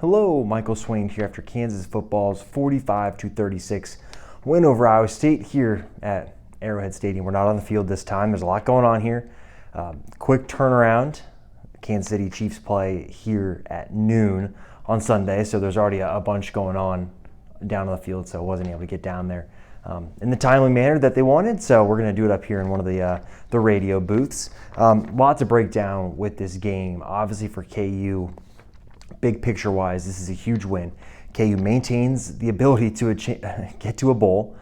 Hello, Michael Swain here after Kansas football's 45-36 win over Iowa State here at Arrowhead Stadium. We're not on the field this time. There's a lot going on here. Quick turnaround. Kansas City Chiefs play here at noon on Sunday, so there's already a bunch going on down on the field, so I wasn't able to get down there in the timely manner that they wanted, so we're going to do it up here in one of the radio booths. Lots to break down with this game. Obviously for KU, big picture-wise, this is a huge win. KU maintains the ability to get to a bowl.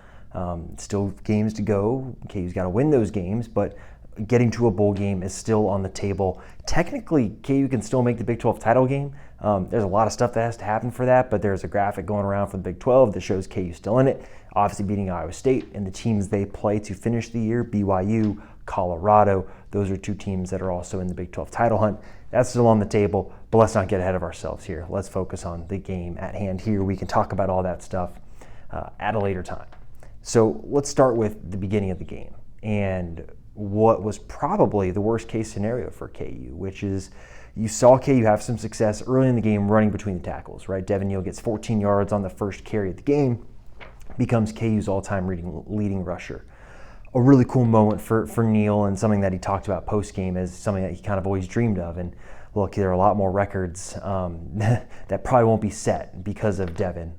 Still games to go. KU's got to win those games, but getting to a bowl game is still on the table. Technically, KU can still make the Big 12 title game. There's a lot of stuff that has to happen for that, but there's a graphic going around for the Big 12 that shows KU still in it, obviously beating Iowa State, and the teams they play to finish the year, BYU, Colorado, those are two teams that are also in the Big 12 title hunt. That's still on the table, but let's not get ahead of ourselves here. Let's focus on the game at hand here. We can talk about all that stuff at a later time. So let's start with the beginning of the game and what was probably the worst case scenario for KU, which is you saw KU have some success early in the game running between the tackles, right? Devin Neal gets 14 yards on the first carry of the game, becomes KU's all-time leading rusher. A really cool moment for Neal, and something that he talked about post-game as something that he kind of always dreamed of. And look, there are a lot more records that probably won't be set because of Devin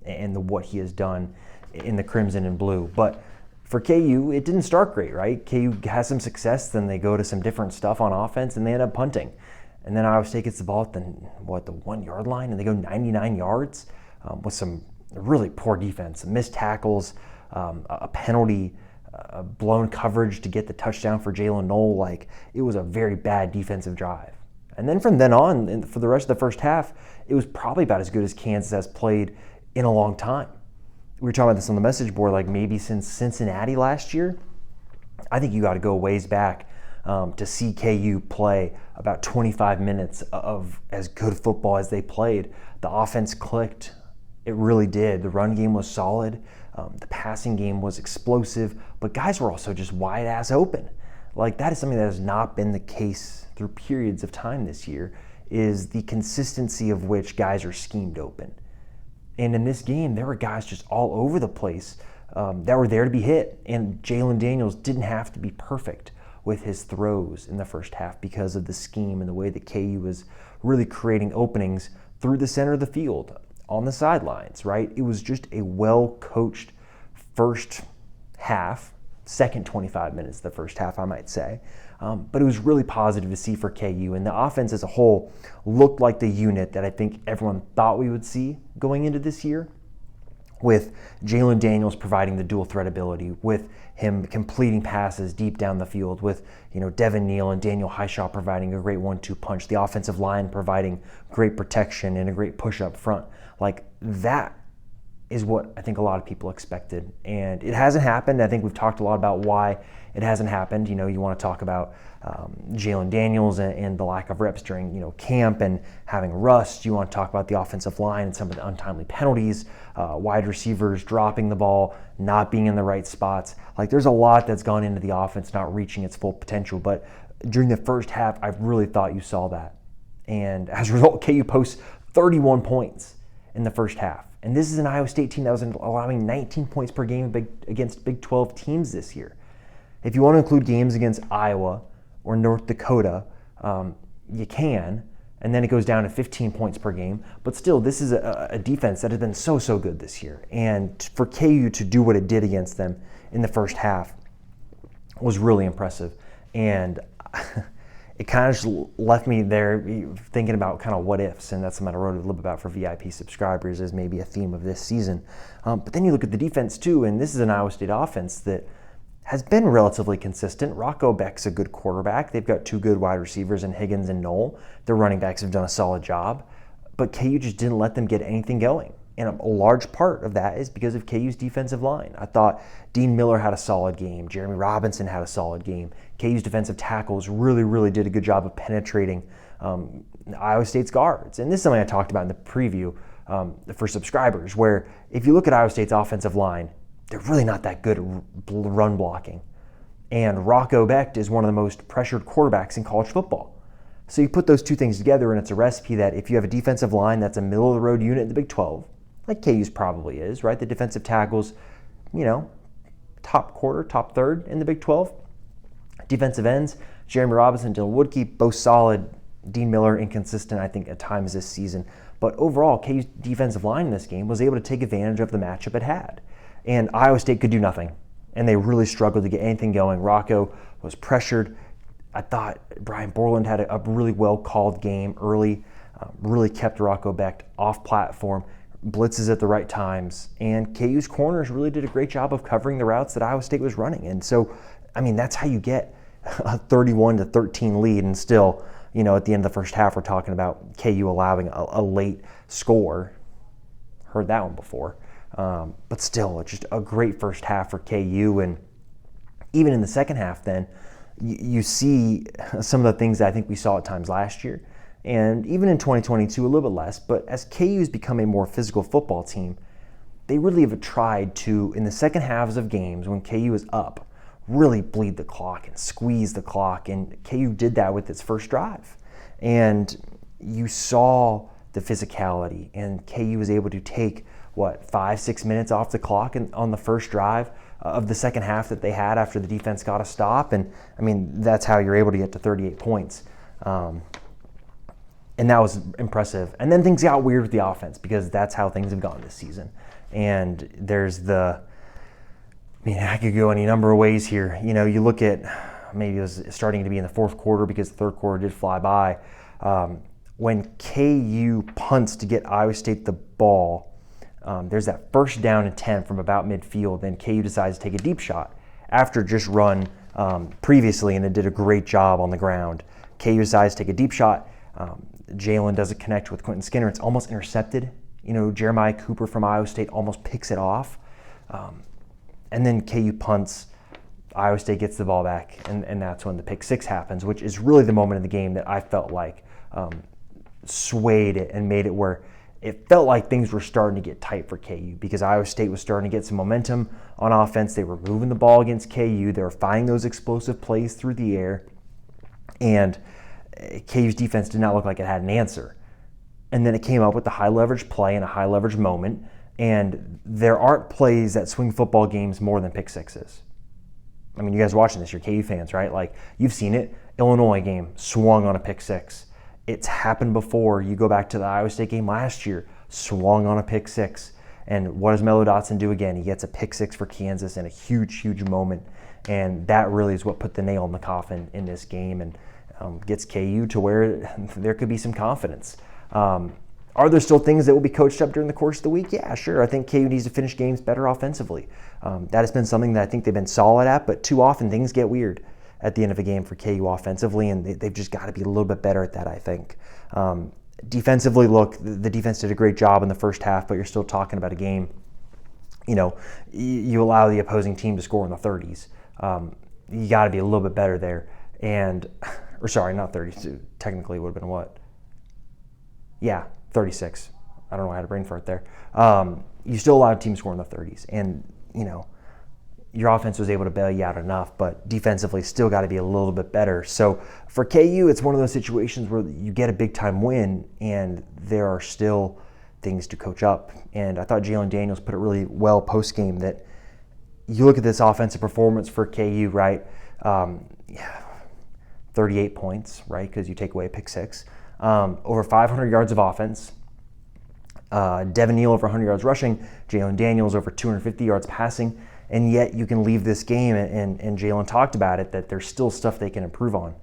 and what he has done in the crimson and blue. But for KU, it didn't start great, right? KU has some success, then they go to some different stuff on offense, and they end up punting. And then Iowa State gets the ball at the 1 yard line, and they go 99 yards with some really poor defense, missed tackles, a penalty, blown coverage to get the touchdown for Jalen Knoll. Like, it was a very bad defensive drive. And then from then on, for the rest of the first half, it was probably about as good as Kansas has played in a long time. We were talking about this on the message board, like maybe since Cincinnati last year. I think you got to go ways back to see KU play about 25 minutes of as good football as they played. The offense clicked. It really did. The run game was solid. The passing game was explosive, but guys were also just wide ass open. Like, that is something that has not been the case through periods of time this year, is the consistency of which guys are schemed open. And in this game, there were guys just all over the place that were there to be hit. And Jalen Daniels didn't have to be perfect with his throws in the first half because of the scheme and the way that KU was really creating openings through the center of the field, on the sidelines, right? It was just a well-coached first half, second 25 minutes of the first half, I might say. But it was really positive to see for KU. And the offense as a whole looked like the unit that I think everyone thought we would see going into this year, with Jalen Daniels providing the dual threat ability, with him completing passes deep down the field, with Devin Neal and Daniel Highshaw providing a great 1-2 punch, the offensive line providing great protection and a great push up front. Like, that is what I think a lot of people expected. And it hasn't happened. I think we've talked a lot about why it hasn't happened. You want to talk about Jalen Daniels and the lack of reps during camp and having rust. You want to talk about the offensive line and some of the untimely penalties, wide receivers dropping the ball, not being in the right spots. Like, there's a lot that's gone into the offense not reaching its full potential. But during the first half, I really thought you saw that. And as a result, KU posts 31 points in the first half. And this is an Iowa State team that was allowing 19 points per game against Big 12 teams this year. If you want to include games against Iowa or North Dakota, you can, and then it goes down to 15 points per game. But still, this is a defense that has been so good this year. And for KU to do what it did against them in the first half was really impressive. And it kind of just left me there thinking about kind of what ifs, and that's something I wrote a little bit about for VIP subscribers as maybe a theme of this season. But then you look at the defense too, and this is an Iowa State offense that has been relatively consistent. Rocco Beck's a good quarterback. They've got two good wide receivers in Higgins and Knoll. Their running backs have done a solid job, but KU just didn't let them get anything going. And a large part of that is because of KU's defensive line. I thought Dean Miller had a solid game. Jeremy Robinson had a solid game. KU's defensive tackles really did a good job of penetrating Iowa State's guards. And this is something I talked about in the preview for subscribers, where if you look at Iowa State's offensive line, they're really not that good at run blocking. And Rocco Becht is one of the most pressured quarterbacks in college football. So you put those two things together, and it's a recipe that if you have a defensive line that's a middle-of-the-road unit in the Big 12, like KU's probably is, right? The defensive tackles, top quarter, top third in the Big 12. Defensive ends, Jeremy Robinson, Dylan Woodkey, both solid. Dean Miller, inconsistent, I think, at times this season. But overall, KU's defensive line in this game was able to take advantage of the matchup it had. And Iowa State could do nothing. And they really struggled to get anything going. Rocco was pressured. I thought Brian Borland had a really well-called game early, really kept Rocco Becht off platform, blitzes at the right times, and KU's corners really did a great job of covering the routes that Iowa State was running. And so, that's how you get a 31-13 lead, and still, at the end of the first half, we're talking about KU allowing a late score. Heard that one before. But still, just a great first half for KU, and even in the second half then, you see some of the things that I think we saw at times last year, and even in 2022 a little bit less, but as KU's become a more physical football team, they really have tried to, in the second halves of games when KU is up, really bleed the clock and squeeze the clock, and KU did that with its first drive. And you saw the physicality, and KU was able to take, 5-6 minutes off the clock on the first drive of the second half that they had after the defense got a stop. And that's how you're able to get to 38 points. And that was impressive. And then things got weird with the offense, because that's how things have gone this season. And there's I could go any number of ways here. You look at, maybe it was starting to be in the fourth quarter because the third quarter did fly by. When KU punts to get Iowa State the ball, there's that first down and 10 from about midfield. Then KU decides to take a deep shot after just run previously, and it did a great job on the ground. KU decides to take a deep shot. Jalen doesn't connect with Quentin Skinner. It's almost intercepted. Jeremiah Cooper from Iowa State almost picks it off. And then KU punts. Iowa State gets the ball back, and that's when the pick six happens, which is really the moment in the game that I felt like swayed it and made it where it felt like things were starting to get tight for KU, because Iowa State was starting to get some momentum on offense. They were moving the ball against KU. They were finding those explosive plays through the air, and KU's defense did not look like it had an answer. And then it came up with the high leverage play and a high leverage moment, and there aren't plays that swing football games more than pick sixes. You guys watching this, you're KU fans, right? Like, you've seen it. Illinois game swung on a pick six. It's happened before. You go back to the Iowa State game last year, swung on a pick six. And what does Melo Dotson do again? He gets a pick six for Kansas in a huge, huge moment. And that really is what put the nail in the coffin in this game, and gets KU to where there could be some confidence. Are there still things that will be coached up during the course of the week? Yeah, sure. I think KU needs to finish games better offensively. That has been something that I think they've been solid at, but too often things get weird at the end of a game for KU offensively, and they've just got to be a little bit better at that, I think. Defensively, look, the defense did a great job in the first half, but you're still talking about a game. You allow the opposing team to score in the 30s. You got to be a little bit better there. Or sorry, not 30s. Technically, it would have been what? Yeah, 36. I don't know, I had a brain fart there. You still allow a team to score in the 30s. And, your offense was able to bail you out enough, but defensively still got to be a little bit better. So for KU, it's one of those situations where you get a big-time win, and there are still things to coach up. And I thought Jalen Daniels put it really well post-game, that you look at this offensive performance for KU, right? 38 points, right, because you take away a pick six. Over 500 yards of offense. Devin Neal over 100 yards rushing. Jalen Daniels over 250 yards passing. And yet you can leave this game, and Jalen talked about it, that there's still stuff they can improve on.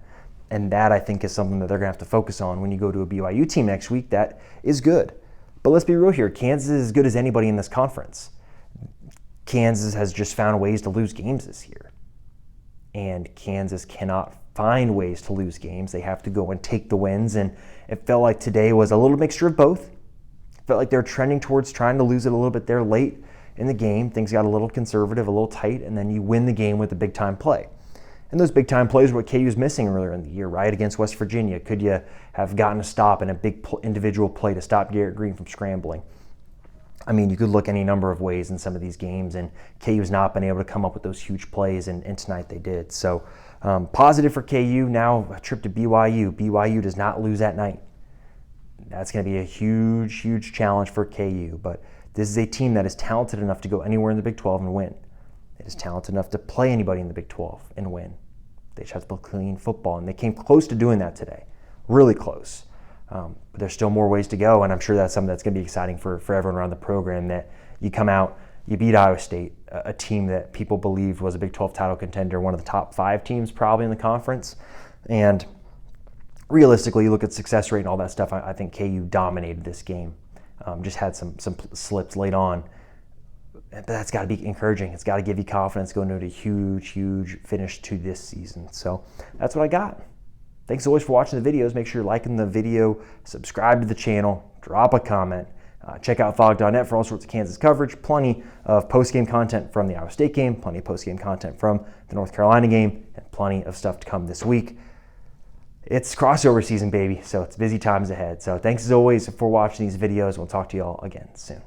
And that, I think, is something that they're going to have to focus on when you go to a BYU team next week that is good. But let's be real here. Kansas is as good as anybody in this conference. Kansas has just found ways to lose games this year. And Kansas cannot find ways to lose games. They have to go and take the wins. And it felt like today was a little mixture of both. It felt like they're trending towards trying to lose it a little bit there late in the game. Things got a little conservative, a little tight, and then you win the game with a big-time play. And those big-time plays were what KU was missing earlier in the year, right? Against West Virginia. Could you have gotten a stop and a big individual play to stop Garrett Green from scrambling? I mean, you could look any number of ways in some of these games, and KU's not been able to come up with those huge plays, and tonight they did. So positive for KU. Now a trip to BYU. BYU does not lose at night. That's going to be a huge, huge challenge for KU. But this is a team that is talented enough to go anywhere in the Big 12 and win. It is talented enough to play anybody in the Big 12 and win. They just have to play clean football, and they came close to doing that today. Really close. But there's still more ways to go, and I'm sure that's something that's going to be exciting for everyone around the program, that you come out, you beat Iowa State, a team that people believed was a Big 12 title contender, one of the top 5 teams probably in the conference. And realistically, you look at success rate and all that stuff, I think KU dominated this game. Just had some slips late on. But that's got to be encouraging. It's got to give you confidence going into a huge, huge finish to this season. So that's what I got. Thanks always for watching the videos. Make sure you're liking the video, subscribe to the channel, drop a comment. Check out fog.net for all sorts of Kansas coverage. Plenty of post-game content from the Iowa State game, plenty of post-game content from the North Carolina game, and plenty of stuff to come this week. It's crossover season, baby, so it's busy times ahead. So thanks as always for watching these videos. We'll talk to you all again soon.